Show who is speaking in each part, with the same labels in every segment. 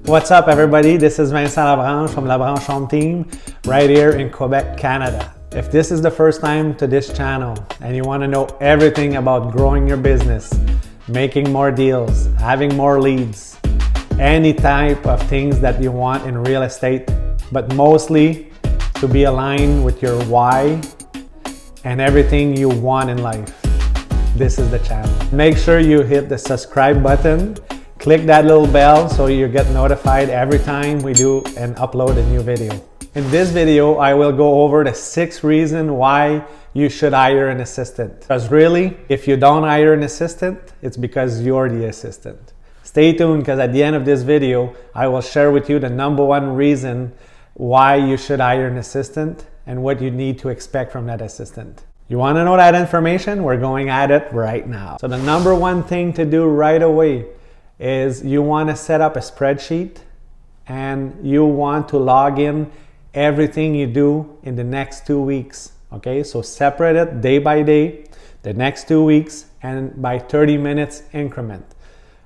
Speaker 1: What's up, everybody? This is Vincent Labranche from Labranche Home Team right here in Quebec, Canada. If this is the first time to this channel and you want to know everything about growing your business, making more deals, having more leads, any type of things that you want in real estate, but mostly to be aligned with your why and everything you want in life, this is the channel. Make sure you hit the subscribe button, click that little bell so you get notified every time we do and upload a new video. In this video, I will go over the 6 reasons why you should hire an assistant. Because really, if you don't hire an assistant, it's because you're the assistant. Stay tuned, because at the end of this video, I will share with you the #1 reason why you should hire an assistant and what you need to expect from that assistant. You want to know that information? We're going at it right now. So the #1 thing to do right away is you want to set up a spreadsheet and you want to log in everything you do in the next 2 weeks. Okay, so separate it day by day, the next 2 weeks, and by 30 minutes increment.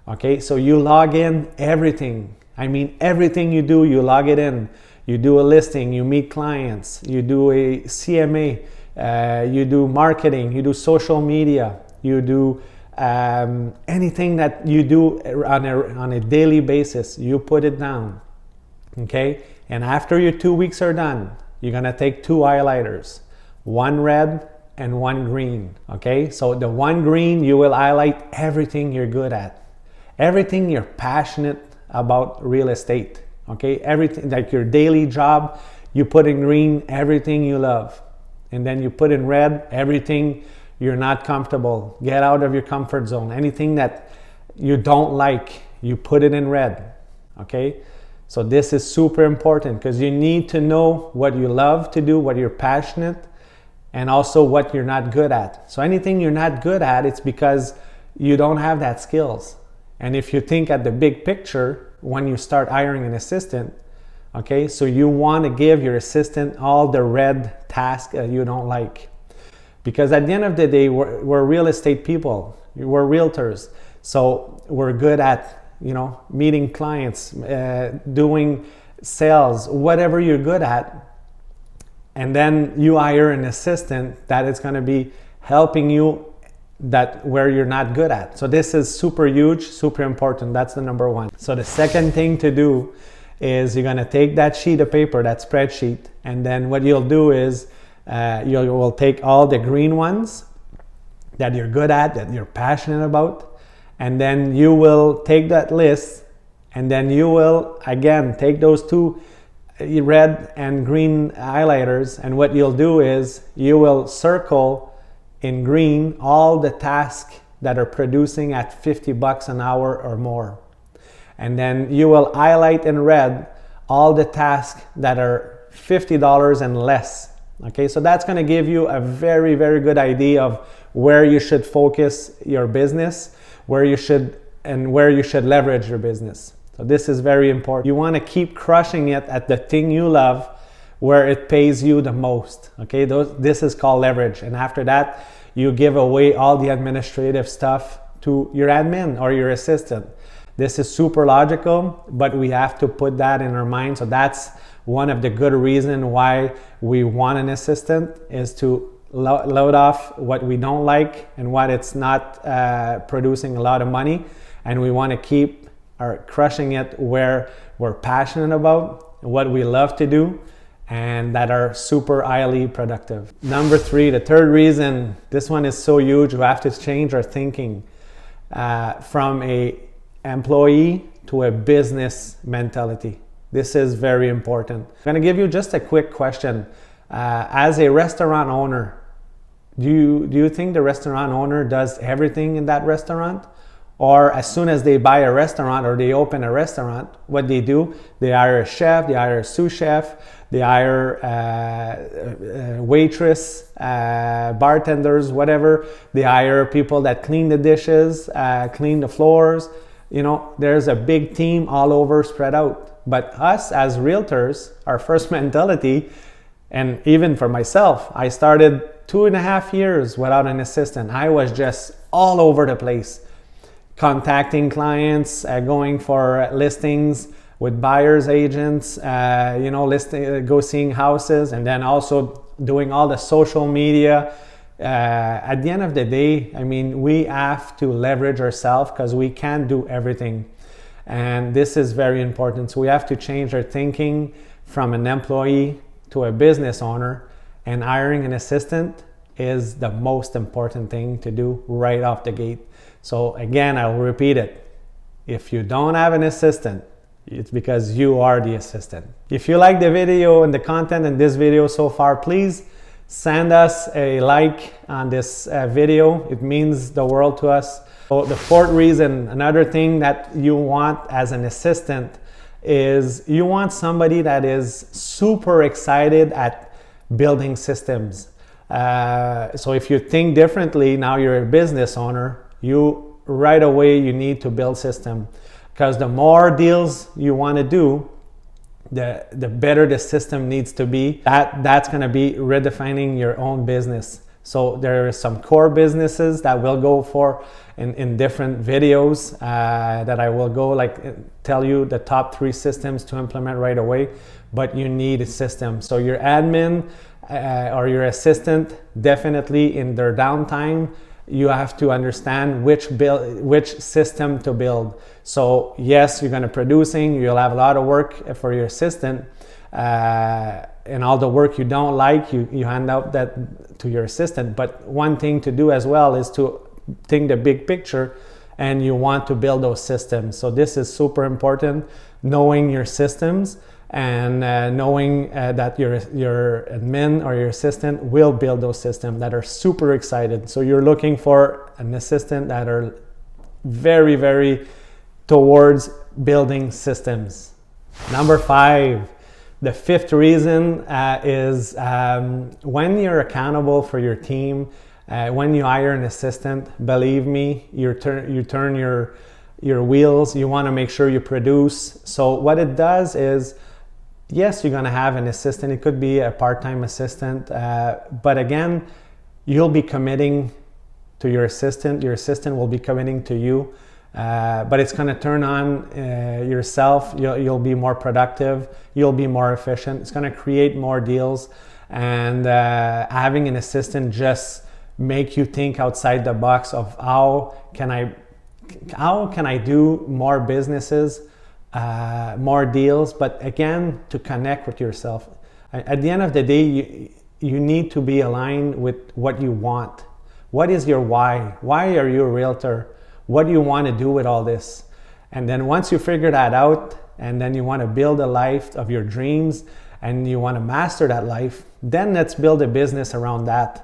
Speaker 1: Okay, so you log in everything. I mean, everything you do, you log it in. You do a listing, you meet clients, you do a CMA, you do marketing, you do social media, you do anything that you do on a daily basis, you put it down. Okay, and after your 2 weeks are done, you're gonna take 2 highlighters, 1 red and 1 green. Okay, so the 1 green, you will highlight everything you're good at, everything you're passionate about real estate. Okay, everything like your daily job, you put in green everything you love, and then you put in red everything you're not comfortable, get out of your comfort zone, anything that you don't like, you put it in red. Okay, so this is super important because you need to know what you love to do, what you're passionate, and also what you're not good at. So anything you're not good at, it's because you don't have that skills. And if you think at the big picture, when you start hiring an assistant, okay, so you want to give your assistant all the red tasks that you don't like. Because at the end of the day, we're real estate people, we're realtors. So we're good at, meeting clients, doing sales, whatever you're good at. And then you hire an assistant that is going to be helping you that where you're not good at. So this is super huge, super important. That's the #1. So the second thing to do is you're going to take that sheet of paper, that spreadsheet, and then what you'll do is you will take all the green ones that you're good at, that you're passionate about, and then you will take that list, and then you will again take those 2 red and green highlighters, and what you'll do is you will circle in green all the tasks that are producing at $50 an hour or more, and then you will highlight in red all the tasks that are $50 and less. Okay, so that's going to give you a very, very good idea of where you should focus your business, where you should leverage your business. So this is very important. You want to keep crushing it at the thing you love, where it pays you the most. Okay, this is called leverage. And after that, you give away all the administrative stuff to your admin or your assistant. This is super logical, but we have to put that in our mind. So that's one of the good reasons why we want an assistant, is to load off what we don't like and what it's not producing a lot of money. And we want to keep crushing it where we're passionate about, what we love to do, and that are super highly productive. #3, the third reason, this one is so huge, we have to change our thinking from a employee to a business mentality. This is very important. I'm going to give you just a quick question. As a restaurant owner, do you think the restaurant owner does everything in that restaurant? Or as soon as they buy a restaurant or they open a restaurant, what they do, they hire a chef, they hire a sous chef, they hire a waitress, bartenders, whatever. They hire people that clean the dishes, clean the floors. There's a big team all over, spread out. But us as realtors, our first mentality, and even for myself, I started 2.5 years without an assistant. I was just all over the place, contacting clients, going for listings, with buyers agents, go seeing houses, and then also doing all the social media. At the end of the day, I mean, we have to leverage ourselves because we can't do everything. And this is very important. So we have to change our thinking from an employee to a business owner, and hiring an assistant is the most important thing to do right off the gate. So again, I'll repeat it. If you don't have an assistant, it's because you are the assistant. If you like the video and the content in this video so far, please send us a like on this video. It means the world to us. So the fourth reason, another thing that you want as an assistant, is you want somebody that is super excited at building systems. So if you think differently, now you're a business owner, right away you need to build system, because the more deals you want to do, the better the system needs to be. That's going to be redefining your own business. So there are some core businesses that we'll go for in different videos that I will go tell you the top 3 systems to implement right away, but you need a system. So your admin or your assistant, definitely in their downtime, you have to understand which system to build. So yes, you're going to producing, you'll have a lot of work for your assistant, and all the work you don't like, you hand out that to your assistant. But one thing to do as well is to think the big picture, and you want to build those systems. So this is super important, knowing your systems and knowing that your admin or your assistant will build those systems that are super excited. So you're looking for an assistant that are very, very towards building systems. Number 5, the 5th reason is when you're accountable for your team, when you hire an assistant, believe me, you turn your wheels. You want to make sure you produce. So what it does is, yes, you're going to have an assistant. It could be a part-time assistant, but again, you'll be committing to your assistant. Your assistant will be committing to you, but it's going to turn on yourself. You'll be more productive. You'll be more efficient. It's going to create more deals, and having an assistant just make you think outside the box of how can I do more businesses, more deals, but again, to connect with yourself. At the end of the day, you need to be aligned with what you want. What is your why? Why are you a realtor? What do you want to do with all this? And then once you figure that out, and then you want to build a life of your dreams, and you want to master that life, then let's build a business around that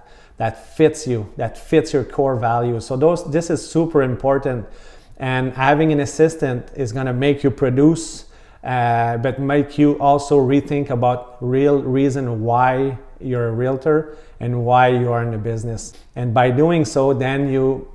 Speaker 1: fits you, that fits your core values. So this is super important. And having an assistant is going to make you produce, but make you also rethink about real reason why you're a realtor and why you are in the business. And by doing so, then you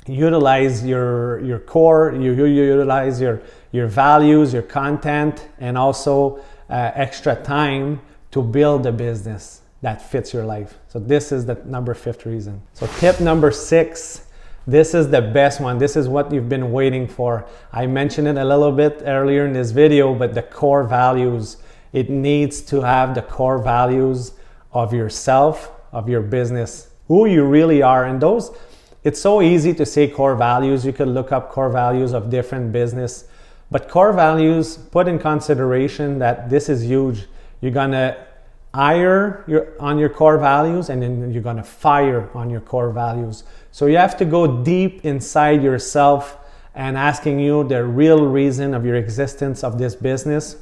Speaker 1: utilize your core, you utilize your values, your content, and also extra time to build a business that fits your life. So this is the number 5th reason. So tip number 6. This is the best one. This is what you've been waiting for. I mentioned it a little bit earlier in this video, but the core values. It needs to have the core values of yourself, of your business, who you really are. And those, it's so easy to say core values. You could look up core values of different business, but core values, put in consideration that this is huge. You're gonna hire on your core values, and then you're gonna fire on your core values. So you have to go deep inside yourself and asking you the real reason of your existence of this business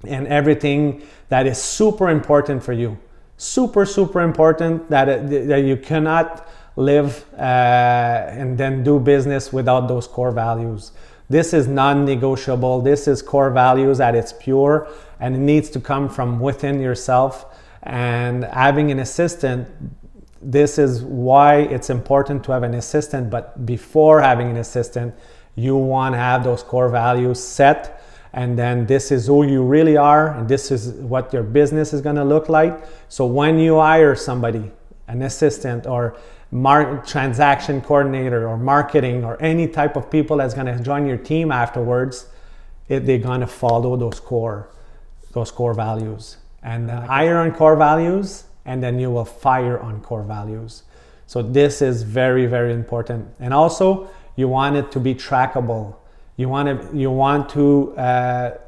Speaker 1: and everything that is super important for you. Super, super important that you cannot live and then do business without those core values. This is non-negotiable. This is core values at its pure, and it needs to come from within yourself. And having an assistant, this is why it's important to have an assistant. But before having an assistant, you want to have those core values set, and then this is who you really are, and this is what your business is going to look like. So when you hire somebody, an assistant or transaction coordinator or marketing or any type of people that's going to join your team afterwards, they're gonna follow those core values. And hire on core values, and then you will fire on core values. So this is very, very important. And also, you want it to be trackable. You want to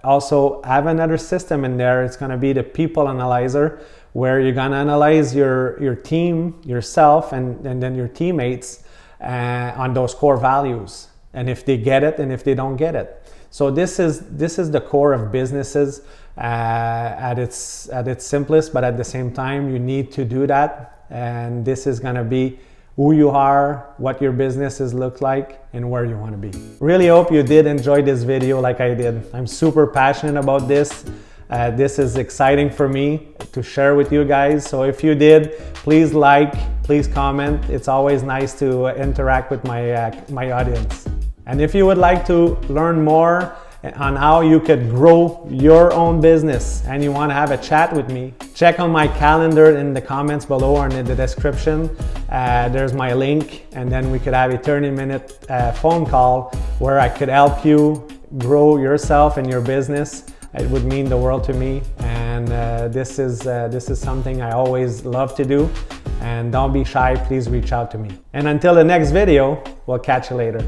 Speaker 1: also have another system in there. It's going to be the people analyzer, where you're going to analyze your team, yourself, and then your teammates on those core values, and if they get it and if they don't get it. So this is the core of businesses at its simplest, but at the same time you need to do that. And this is going to be who you are, what your businesses look like, and where you want to be. Really hope you did enjoy this video like I did. I'm super passionate about this. This is exciting for me to share with you guys. So if you did, please like, please comment. It's always nice to interact with my audience. And if you would like to learn more on how you could grow your own business and you want to have a chat with me, check on my calendar in the comments below or in the description. There's my link, and then we could have a 30-minute phone call where I could help you grow yourself and your business. It would mean the world to me, and this is something I always love to do. And don't be shy, please reach out to me. And until the next video, we'll catch you later.